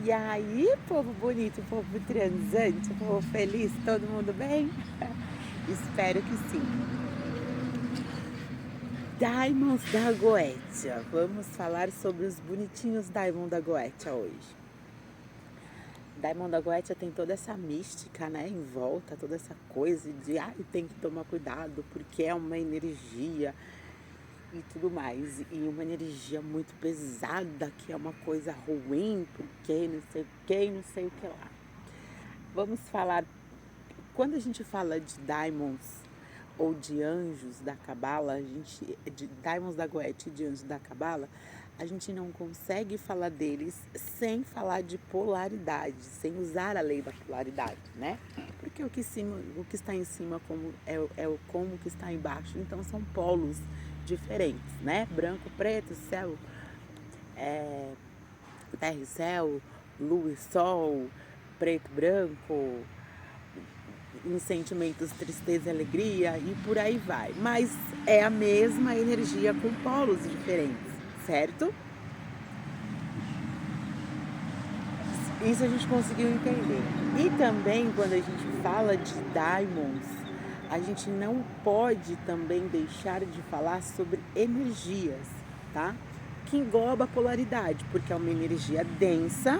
E aí, povo bonito, povo transante, povo feliz, todo mundo bem? Espero que sim. Diamonds da Goetia. Vamos falar sobre os bonitinhos Diamond da Goetia hoje. Diamond da Goetia tem toda essa mística, né, em volta, toda essa coisa de tem que tomar cuidado porque é uma energia e tudo mais. E uma energia muito pesada, que é uma coisa ruim, porque não sei o que, não sei o que lá. Vamos falar, quando a gente fala de diamonds ou de anjos da Cabala, de diamonds da Goethe e de anjos da Cabala, a gente não consegue falar deles sem falar de polaridade, sem usar a lei da polaridade, né? Porque o que está em cima é o como que está embaixo, então são polos diferentes, né? Branco, preto, céu, terra e céu, lua e sol, preto, branco, em sentimentos, tristeza e alegria e por aí vai. Mas é a mesma energia com polos diferentes, certo? Isso a gente conseguiu entender. E também quando a gente fala de diamonds, a gente não pode também deixar de falar sobre energias, tá? Que engloba a polaridade, porque é uma energia densa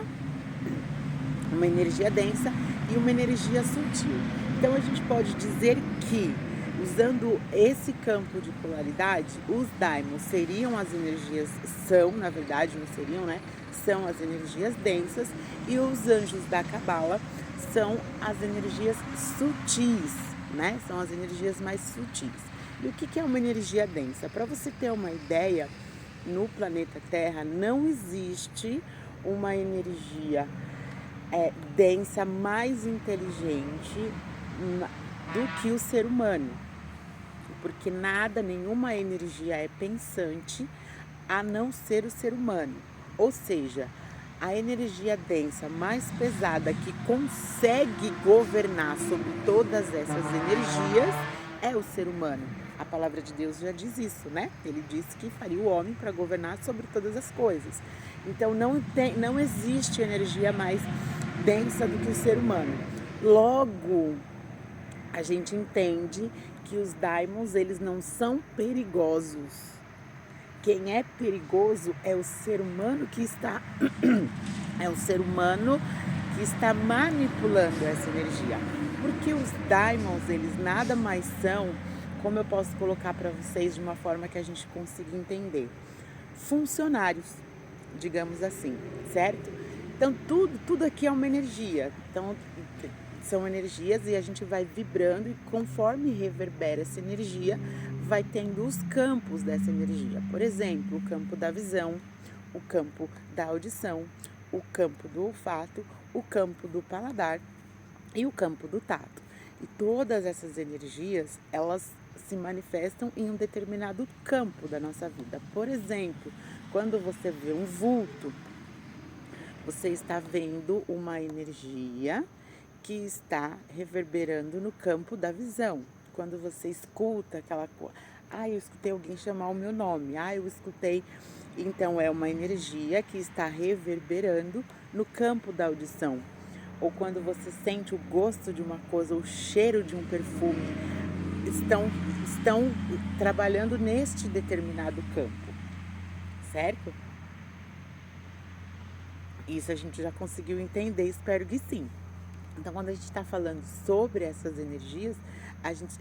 e uma energia sutil. Então a gente pode dizer que, usando esse campo de polaridade, os daimons seriam as energias, são, na verdade, não seriam, né? São as energias densas e os anjos da Cabala são as energias sutis, né? São as energias mais sutis. E o que é uma energia densa? Para você ter uma ideia, no planeta Terra não existe uma energia densa, mais inteligente do que o ser humano, porque nada, nenhuma energia é pensante a não ser o ser humano. Ou seja, a energia densa mais pesada que consegue governar sobre todas essas energias é o ser humano. A palavra de Deus já diz isso, né? Ele disse que faria o homem para governar sobre todas as coisas. Então não existe energia mais densa do que o ser humano. Logo, a gente entende que os daimons, eles não são perigosos. Quem é perigoso é o ser humano que está é o ser humano que está manipulando essa energia. Porque os daimons, eles nada mais são, como eu posso colocar para vocês de uma forma que a gente consiga entender, funcionários, digamos assim, certo? Então tudo aqui é uma energia. Então são energias e a gente vai vibrando e conforme reverbera essa energia, vai tendo os campos dessa energia. Por exemplo, o campo da visão, o campo da audição, o campo do olfato, o campo do paladar e o campo do tato. E todas essas energias, elas se manifestam em um determinado campo da nossa vida. Por exemplo, quando você vê um vulto, você está vendo uma energia que está reverberando no campo da visão. Quando você escuta aquela coisa, eu escutei alguém chamar o meu nome, eu escutei. Então é uma energia que está reverberando no campo da audição. Ou quando você sente o gosto de uma coisa, o cheiro de um perfume, estão trabalhando neste determinado campo, certo? Isso a gente já conseguiu entender, espero que sim. Então, quando a gente está falando sobre essas energias,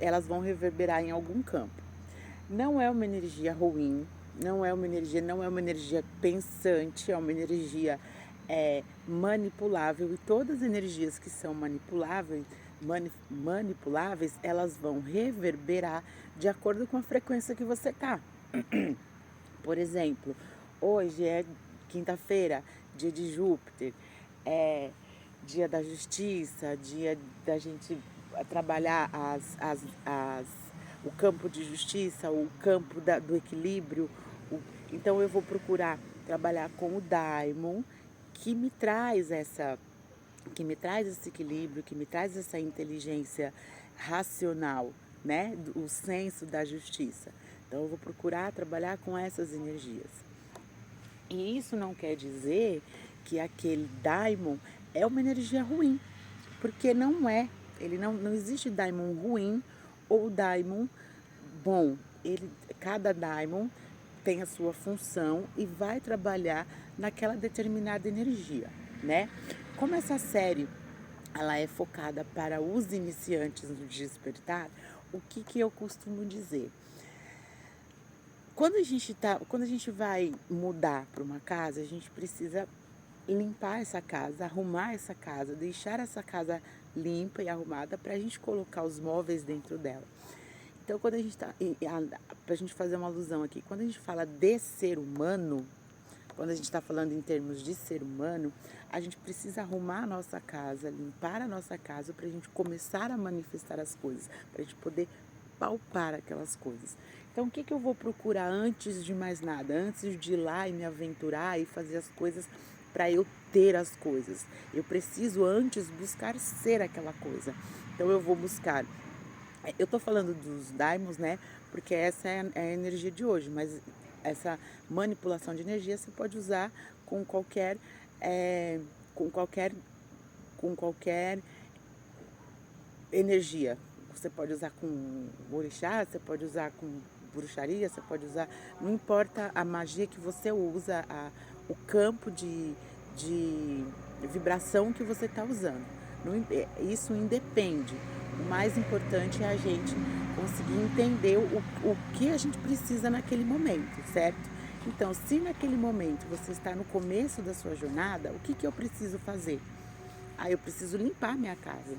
elas vão reverberar em algum campo. Não é uma energia ruim, não é uma energia pensante, é uma energia manipulável. E todas as energias que são manipuláveis, elas vão reverberar de acordo com a frequência que você está. Por exemplo, hoje é quinta-feira, dia de Júpiter, é dia da justiça, dia da gente trabalhar o campo de justiça, o campo do equilíbrio. Então eu vou procurar trabalhar com o Daimon, que me traz esse equilíbrio, que me traz essa inteligência racional, né? O senso da justiça. Então eu vou procurar trabalhar com essas energias. E isso não quer dizer que aquele daimon é uma energia ruim, porque não é. Ele não existe daimon ruim ou daimon bom. Cada daimon tem a sua função e vai trabalhar naquela determinada energia, né? Como essa série ela é focada para os iniciantes no despertar, o que eu costumo dizer? Quando a gente vai mudar para uma casa, a gente precisa limpar essa casa, arrumar essa casa, deixar essa casa limpa e arrumada para a gente colocar os móveis dentro dela. Então, quando a gente para a gente fazer uma alusão aqui, quando a gente fala de ser humano, quando a gente está falando em termos de ser humano, a gente precisa arrumar a nossa casa, limpar a nossa casa para a gente começar a manifestar as coisas, para a gente poder palpar aquelas coisas. Então, o que eu vou procurar antes de mais nada? Antes de ir lá e me aventurar e fazer as coisas para eu ter as coisas. Eu preciso antes buscar ser aquela coisa. Então, eu vou buscar. Eu tô falando dos daimons, né? Porque essa é a energia de hoje, mas essa manipulação de energia você pode usar com qualquer, é, com qualquer, com qualquer energia. Você pode usar com orixá, você pode usar com bruxaria, você pode usar. Não importa a magia que você usa, o campo de vibração que você está usando. Isso independe. O mais importante é a gente conseguir entender o que a gente precisa naquele momento, certo? Então, se naquele momento você está no começo da sua jornada, o que eu preciso fazer? Eu preciso limpar minha casa.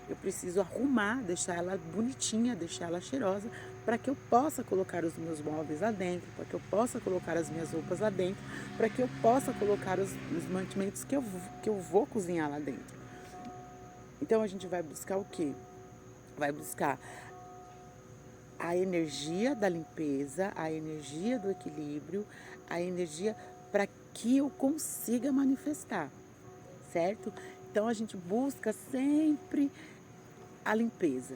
Eu preciso arrumar, deixar ela bonitinha, deixar ela cheirosa, para que eu possa colocar os meus móveis lá dentro, para que eu possa colocar as minhas roupas lá dentro, para que eu possa colocar os mantimentos que eu vou cozinhar lá dentro. Então a gente vai buscar o quê? Vai buscar a energia da limpeza, a energia do equilíbrio, a energia para que eu consiga manifestar, certo? Então a gente busca sempre a limpeza,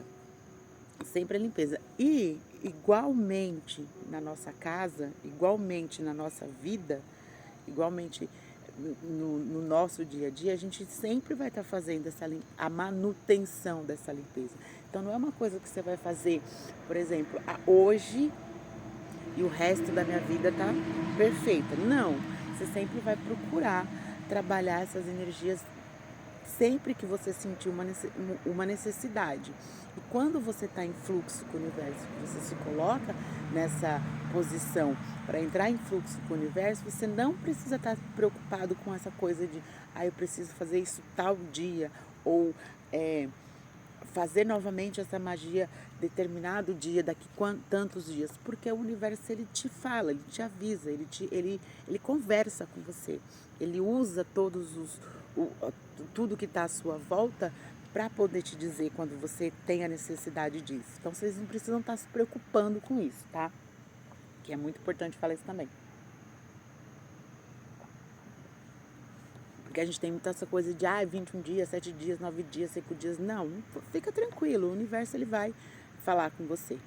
sempre a limpeza. E igualmente na nossa casa, igualmente na nossa vida, igualmente no nosso dia a dia, a gente sempre vai estar fazendo a manutenção dessa limpeza. Então não é uma coisa que você vai fazer, por exemplo, hoje e o resto da minha vida tá perfeita. Não, você sempre vai procurar trabalhar essas energias sempre que você sentir uma necessidade. E quando você está em fluxo com o universo, você se coloca nessa posição para entrar em fluxo com o universo, você não precisa estar preocupado com essa coisa de eu preciso fazer isso tal dia, ou fazer novamente essa magia determinado dia, daqui tantos dias, porque o universo ele te fala, ele te avisa, ele conversa com você, ele usa tudo que está à sua volta para poder te dizer quando você tem a necessidade disso. Então vocês não precisam estar se preocupando com isso, tá? Que é muito importante falar isso também. Porque a gente tem muita essa coisa de 21 dias, 7 dias, 9 dias, 5 dias. Não, fica tranquilo, o universo ele vai falar com você,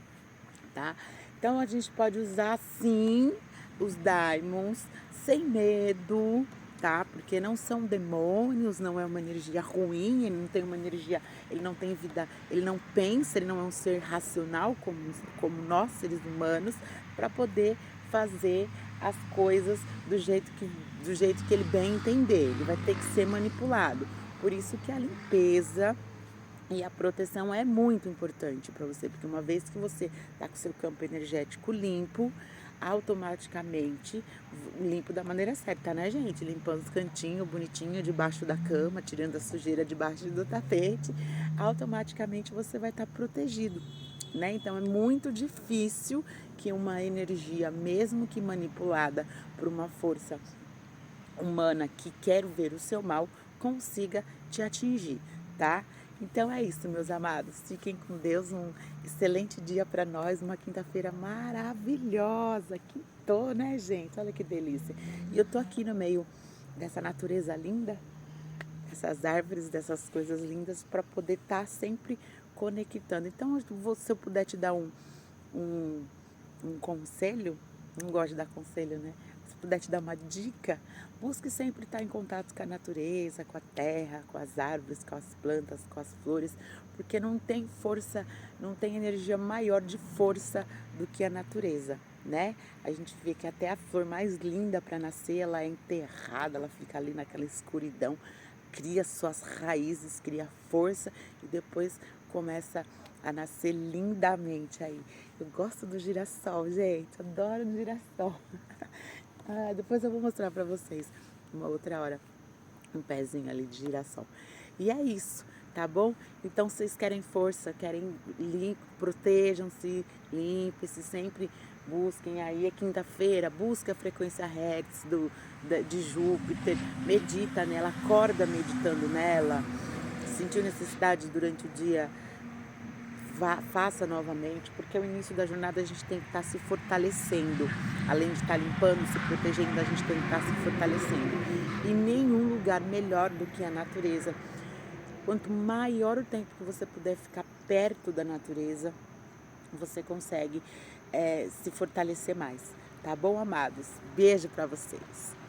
tá? Então a gente pode usar sim os daimons sem medo, tá? Porque não são demônios, não é uma energia ruim, ele não tem uma energia, ele não tem vida, ele não pensa, ele não é um ser racional como nós, seres humanos, para poder fazer as coisas do jeito que ele bem entender. Ele vai ter que ser manipulado. Por isso que a limpeza e a proteção é muito importante para você, porque uma vez que você está com o seu campo energético limpo, automaticamente, limpo da maneira certa, né, gente? Limpando os cantinhos bonitinho debaixo da cama, tirando a sujeira debaixo do tapete, automaticamente você vai estar protegido, né? Então é muito difícil que uma energia, mesmo que manipulada por uma força humana que quer ver o seu mal, consiga te atingir, tá? Então é isso, meus amados. Fiquem com Deus. Um excelente dia para nós. Uma quinta-feira maravilhosa. Quintou, né, gente? Olha que delícia. E eu tô aqui no meio dessa natureza linda, dessas árvores, dessas coisas lindas, para poder estar sempre conectando. Então, se eu puder te dar um conselho, não gosto de dar conselho, né? puder te dar uma dica, busque sempre estar em contato com a natureza, com a terra, com as árvores, com as plantas, com as flores, porque não tem força, não tem energia maior de força do que a natureza, né? A gente vê que até a flor mais linda para nascer, ela é enterrada, ela fica ali naquela escuridão, cria suas raízes, cria força e depois começa a nascer lindamente aí. Eu gosto do girassol, gente, adoro o girassol. Ah, depois eu vou mostrar pra vocês uma outra hora um pezinho ali de girassol. E é isso, tá bom? Então, vocês querem força, querem protejam-se, limpem-se, sempre busquem aí, é quinta-feira, busca a frequência Hertz de Júpiter, medita nela, acorda meditando nela, sentiu necessidade durante o dia, faça novamente, porque o início da jornada a gente tem que estar se fortalecendo. Além de estar limpando, se protegendo, a gente tem que estar se fortalecendo. E nenhum lugar melhor do que a natureza. Quanto maior o tempo que você puder ficar perto da natureza, você consegue se fortalecer mais. Tá bom, amados? Beijo para vocês.